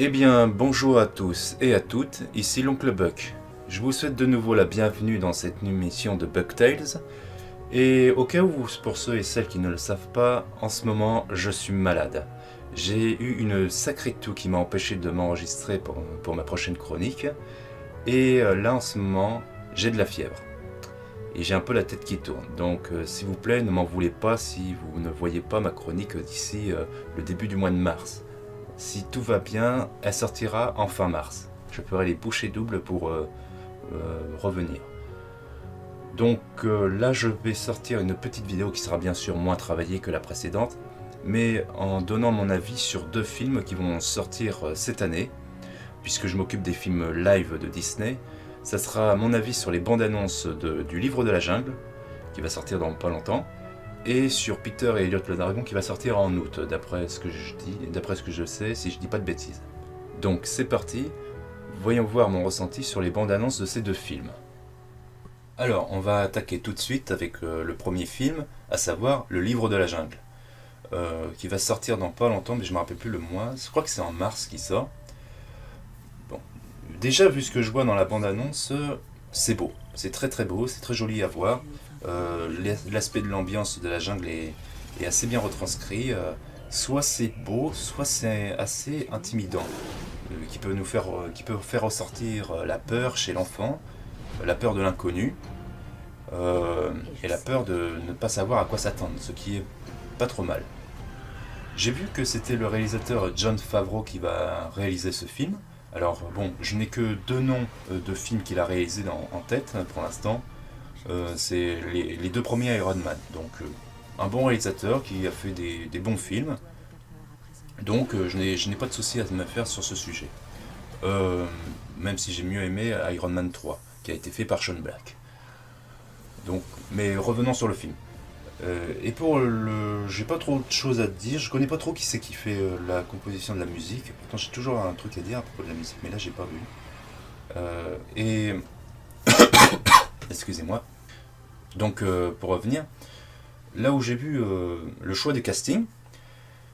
Eh bien, bonjour à tous et à toutes, ici l'oncle Buck. Je vous souhaite de nouveau la bienvenue dans cette émission de Buck Tales. Et au cas où, pour ceux et celles qui ne le savent pas, en ce moment, je suis malade. J'ai eu une sacrée toux qui m'a empêché de m'enregistrer pour ma prochaine chronique. Et là, en ce moment, j'ai de la fièvre. Et j'ai un peu la tête qui tourne. Donc, s'il vous plaît, ne m'en voulez pas si vous ne voyez pas ma chronique d'ici le début du mois de mars. Si tout va bien, elle sortira en fin mars. Je ferai les bouchées doubles pour revenir. Donc là, je vais sortir une petite vidéo qui sera bien sûr moins travaillée que la précédente, mais en donnant mon avis sur deux films qui vont sortir cette année, puisque je m'occupe des films live de Disney. Ça sera mon avis sur les bandes annonces du Livre de la Jungle, qui va sortir dans pas longtemps, et sur Peter et Elliot le Dragon qui va sortir en août, d'après ce que je sais, si je dis pas de bêtises. Donc c'est parti, voyons voir mon ressenti sur les bandes annonces de ces deux films. Alors, on va attaquer tout de suite avec le premier film, à savoir Le Livre de la Jungle, qui va sortir dans pas longtemps, mais je me rappelle plus le mois, je crois que c'est en mars qui sort. Bon, déjà vu ce que je vois dans la bande annonce, c'est beau, c'est très très beau, c'est très joli à voir. L'aspect de l'ambiance de la jungle est assez bien retranscrit. Soit c'est beau, soit c'est assez intimidant, qui peut faire ressortir la peur chez l'enfant, la peur de l'inconnu, et la peur de ne pas savoir à quoi s'attendre, ce qui est pas trop mal. J'ai vu que c'était le réalisateur Jon Favreau qui va réaliser ce film. Alors bon, je n'ai que deux noms de films qu'il a réalisés en tête pour l'instant. C'est les deux premiers Iron Man. Donc un bon réalisateur qui a fait des bons films. Donc je n'ai pas de souci à me faire sur ce sujet. Même si j'ai mieux aimé Iron Man 3, qui a été fait par Sean Black. Donc, mais revenons sur le film. Et pour le. J'ai pas trop de choses à te dire, je connais pas trop qui c'est qui fait la composition de la musique. Pourtant, j'ai toujours un truc à dire à propos de la musique, mais là, j'ai pas vu. Et. Excusez-moi. Donc, pour revenir, là où j'ai vu le choix des castings,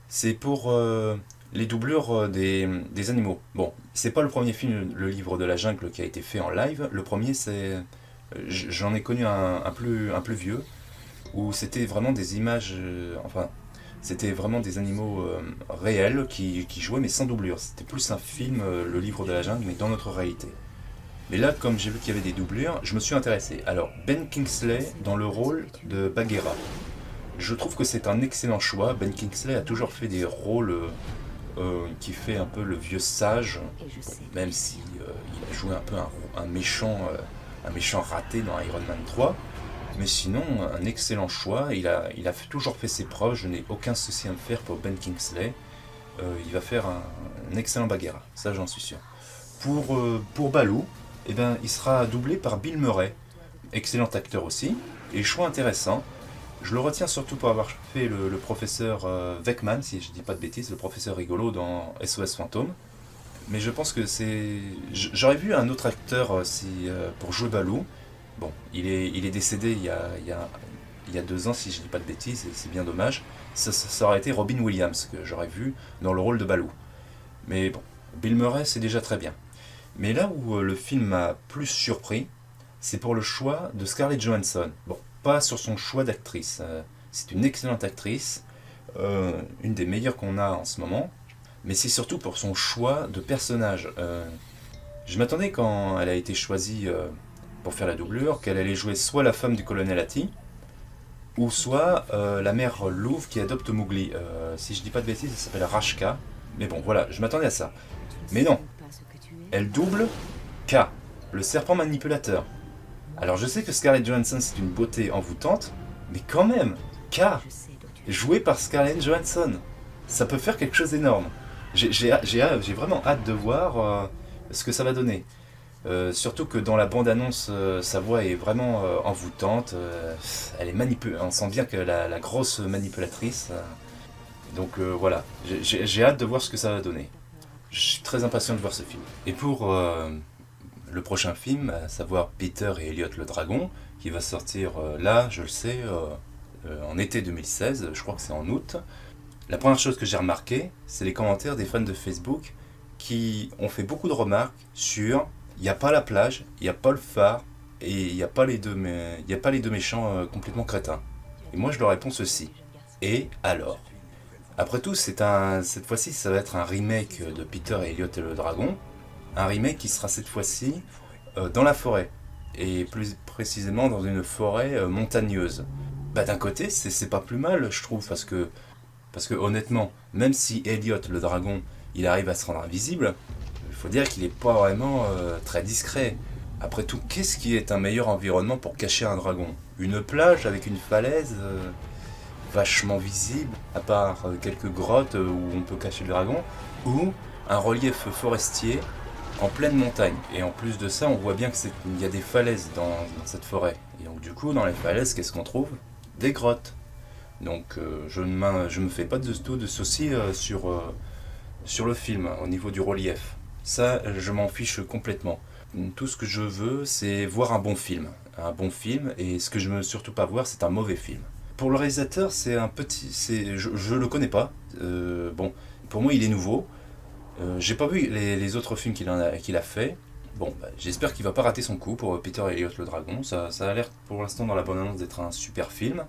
c'est pour les doublures des animaux. Bon, c'est pas le premier film, Le Livre de la Jungle, qui a été fait en live. Le premier, c'est. J'en ai connu un plus vieux, où c'était vraiment des images. Enfin, c'était vraiment des animaux réels qui jouaient, mais sans doublure. C'était plus un film, Le Livre de la Jungle, mais dans notre réalité. Mais là, comme j'ai vu qu'il y avait des doublures, je me suis intéressé. Alors, Ben Kingsley dans le rôle de Bagheera. Je trouve que c'est un excellent choix. Ben Kingsley a toujours fait des rôles qui fait un peu le vieux sage, même si il a joué un peu un méchant raté dans Iron Man 3. Mais sinon, un excellent choix. Il a toujours fait ses preuves. Je n'ai aucun souci à me faire pour Ben Kingsley. Il va faire un excellent Bagheera. Ça, j'en suis sûr. Pour Baloo, eh ben, il sera doublé par Bill Murray. Excellent acteur aussi. Et choix intéressant. Je le retiens surtout pour avoir fait le professeur Vecman, si je dis pas de bêtises, le professeur rigolo dans SOS Fantôme. Mais je pense que c'est. J'aurais vu un autre acteur pour jouer Baloo. Bon, il est décédé il y a 2 ans, si je dis pas de bêtises, et c'est bien dommage. Ça aurait été Robin Williams que j'aurais vu dans le rôle de Baloo. Mais bon, Bill Murray, c'est déjà très bien. Mais là où le film m'a plus surpris, c'est pour le choix de Scarlett Johansson. Bon, pas sur son choix d'actrice. C'est une excellente actrice, une des meilleures qu'on a en ce moment. Mais c'est surtout pour son choix de personnage. Je m'attendais quand elle a été choisie pour faire la doublure qu'elle allait jouer soit la femme du colonel Hattie, ou soit la mère louve qui adopte Mowgli. Si je dis pas de bêtises, elle s'appelle Rashka. Mais bon, voilà, je m'attendais à ça. Mais non, elle double K, le serpent manipulateur. Alors je sais que Scarlett Johansson c'est une beauté envoûtante, mais quand même, K, joué par Scarlett Johansson, ça peut faire quelque chose d'énorme. J'ai vraiment hâte de voir ce que ça va donner. Surtout que dans la bande-annonce, sa voix est vraiment envoûtante. Elle est on sent bien que la grosse manipulatrice. Donc voilà, j'ai hâte de voir ce que ça va donner. Je suis très impatient de voir ce film. Et pour le prochain film, à savoir Peter et Elliot le Dragon, qui va sortir là, je le sais, en été 2016, je crois que c'est en août. La première chose que j'ai remarqué, c'est les commentaires des fans de Facebook qui ont fait beaucoup de remarques sur il n'y a pas la plage, il n'y a pas le phare, et il n'y a pas les deux, y a pas les deux méchants complètement crétins. Et moi je leur réponds ceci. Et alors? Après tout, cette fois-ci, ça va être un remake de Peter et Elliot et le Dragon. Un remake qui sera cette fois-ci dans la forêt. Et plus précisément dans une forêt montagneuse. Bah d'un côté, c'est pas plus mal, je trouve, parce que honnêtement, même si Elliot le Dragon, il arrive à se rendre invisible, il faut dire qu'il n'est pas vraiment très discret. Après tout, qu'est-ce qui est un meilleur environnement pour cacher un dragon? Une plage avec une falaise vachement visible, à part quelques grottes où on peut cacher le dragon, ou un relief forestier en pleine montagne. Et en plus de ça, on voit bien qu'il y a des falaises dans cette forêt. Et donc du coup, dans les falaises, qu'est-ce qu'on trouve? Des grottes. Donc je me fais pas de soucis sur le film, au niveau du relief. Ça, je m'en fiche complètement. Tout ce que je veux, c'est voir un bon film. Un bon film, et ce que je veux surtout pas voir, c'est un mauvais film. Pour le réalisateur, c'est un petit... je le connais pas. Bon, pour moi, il est nouveau. J'ai pas vu les autres films qu'il a fait. Bon, bah, j'espère qu'il va pas rater son coup pour Peter et Elliot le Dragon. Ça a l'air pour l'instant dans la bande-annonce d'être un super film.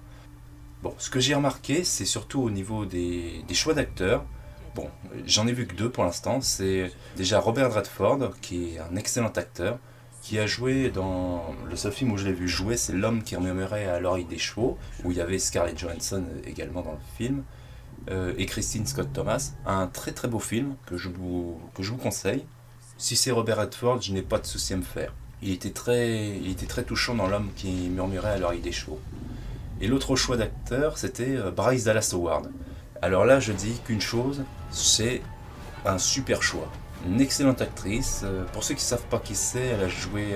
Bon, ce que j'ai remarqué, c'est surtout au niveau des choix d'acteurs. Bon, j'en ai vu que deux pour l'instant. C'est déjà Robert Redford, qui est un excellent acteur, qui a joué dans... Le seul film où je l'ai vu jouer, c'est L'homme qui murmurait à l'oreille des chevaux, où il y avait Scarlett Johansson également dans le film, et Christine Scott Thomas. Un très très beau film que je vous conseille. Si c'est Robert Redford, je n'ai pas de souci à me faire. Il était très touchant dans L'homme qui murmurait à l'oreille des chevaux. Et l'autre choix d'acteur, c'était Bryce Dallas Howard. Alors là, je dis qu'une chose, c'est un super choix. Une excellente actrice. Pour ceux qui ne savent pas qui c'est, elle a joué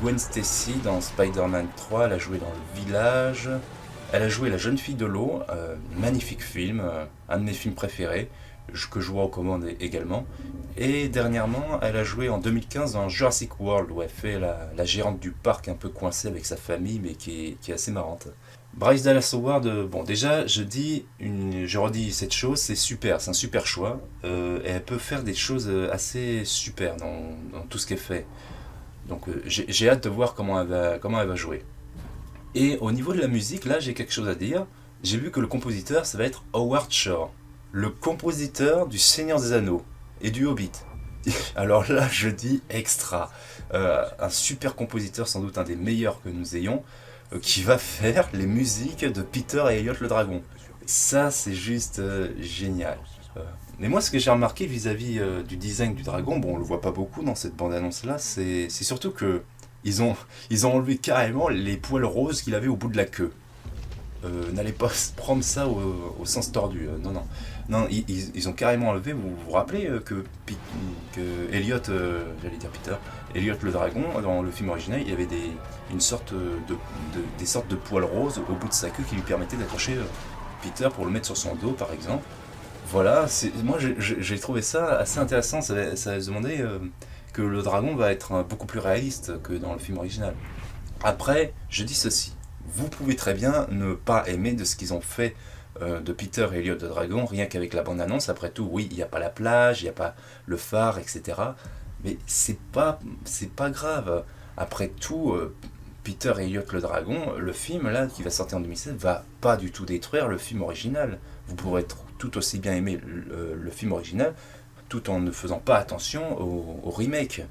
Gwen Stacy dans Spider-Man 3, elle a joué dans Le Village, elle a joué La jeune fille de l'eau, magnifique film, un de mes films préférés, que je vois aux commandes également. Et dernièrement, elle a joué en 2015 dans Jurassic World, où elle fait la gérante du parc un peu coincée avec sa famille, mais qui est assez marrante. Bryce Dallas Howard, bon déjà je redis cette chose, c'est super, c'est un super choix. Et elle peut faire des choses assez super dans tout ce qu'elle fait. Donc j'ai hâte de voir comment elle va jouer. Et au niveau de la musique, là j'ai quelque chose à dire. J'ai vu que le compositeur, ça va être Howard Shore, le compositeur du Seigneur des Anneaux et du Hobbit. Alors là je dis extra. Un super compositeur, sans doute un des meilleurs que nous ayons, qui va faire les musiques de Peter et Elliot le Dragon. Ça, c'est juste génial. Mais moi, ce que j'ai remarqué vis-à-vis du design du dragon, bon, on le voit pas beaucoup dans cette bande-annonce-là, c'est surtout que ils ont enlevé carrément les poils roses qu'il avait au bout de la queue. N'allez pas prendre ça au sens tordu. Non, non. Non, ils ont carrément enlevé. Vous vous rappelez que Elliot, j'allais dire Peter, Elliot le dragon, dans le film original, il y avait des sortes de poils roses au bout de sa queue qui lui permettaient d'accrocher Peter pour le mettre sur son dos, par exemple. Voilà, moi j'ai trouvé ça assez intéressant. Ça laisse demander que le dragon va être beaucoup plus réaliste que dans le film original. Après, je dis ceci. Vous pouvez très bien ne pas aimer de ce qu'ils ont fait de Peter et Elliot le Dragon, rien qu'avec la bande-annonce. Après tout, oui, il n'y a pas la plage, il n'y a pas le phare, etc. Mais c'est pas grave. Après tout, Peter et Elliot le Dragon, le film là qui va sortir en 2016, va pas du tout détruire le film original. Vous pourrez tout aussi bien aimer le film original, tout en ne faisant pas attention au remake.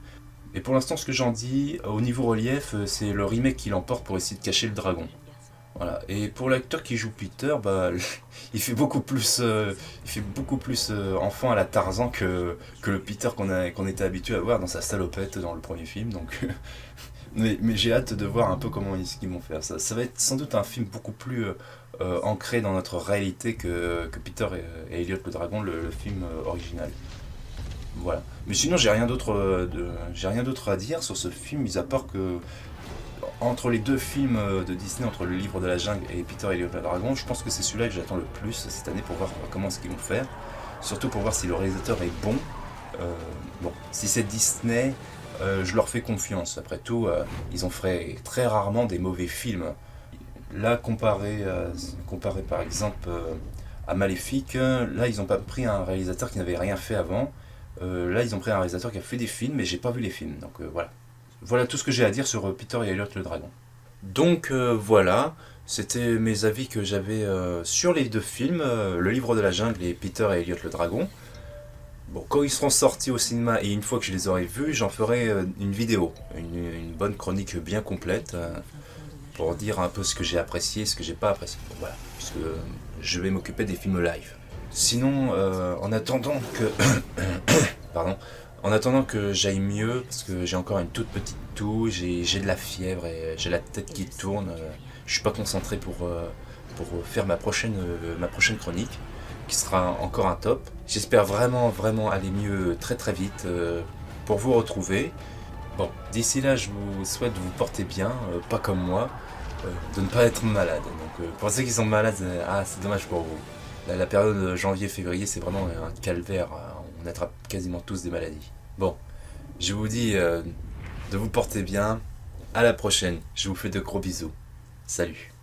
Et pour l'instant, ce que j'en dis, au niveau relief, c'est le remake qui l'emporte pour essayer de cacher le dragon. Voilà. Et pour l'acteur qui joue Peter, bah, il fait beaucoup plus enfant à la Tarzan que le Peter qu'on était habitué à voir dans sa salopette dans le premier film. Donc, mais j'ai hâte de voir un peu comment ils vont faire. Ça va être sans doute un film beaucoup plus ancré dans notre réalité que Peter et Elliot le Dragon, le film original. Voilà. Mais sinon, j'ai rien d'autre à dire sur ce film, mis à part que entre les deux films de Disney, entre Le Livre de la Jungle et Peter et le Dragon, je pense que c'est celui-là que j'attends le plus cette année pour voir comment est-ce qu'ils vont faire. Surtout pour voir si le réalisateur est bon. Bon, si c'est Disney, je leur fais confiance. Après tout, ils ont fait très rarement des mauvais films. Là, comparé par exemple à Maléfique, là ils n'ont pas pris un réalisateur qui n'avait rien fait avant. Là, ils ont pris un réalisateur qui a fait des films, mais j'ai pas vu les films. Donc voilà. Voilà tout ce que j'ai à dire sur Peter et Elliot le Dragon. Donc voilà, c'était mes avis que j'avais sur les deux films, Le Livre de la Jungle et Peter et Elliot le Dragon. Bon, quand ils seront sortis au cinéma et une fois que je les aurai vus, j'en ferai une vidéo, une bonne chronique bien complète pour dire un peu ce que j'ai apprécié, ce que j'ai pas apprécié. Bon, voilà, puisque je vais m'occuper des films live. Sinon, en attendant que, pardon, en attendant que j'aille mieux, parce que j'ai encore une toute petite toux, j'ai de la fièvre et j'ai la tête qui tourne, je suis pas concentré pour faire ma prochaine chronique, qui sera encore un top. J'espère vraiment, vraiment aller mieux très très vite pour vous retrouver. Bon, d'ici là, je vous souhaite de vous porter bien, pas comme moi, de ne pas être malade. Donc, pour ceux qui sont malades, c'est dommage pour vous. La période janvier-février, c'est vraiment un calvaire. On attrape quasiment tous des maladies. Bon, je vous dis de vous porter bien. À la prochaine. Je vous fais de gros bisous. Salut.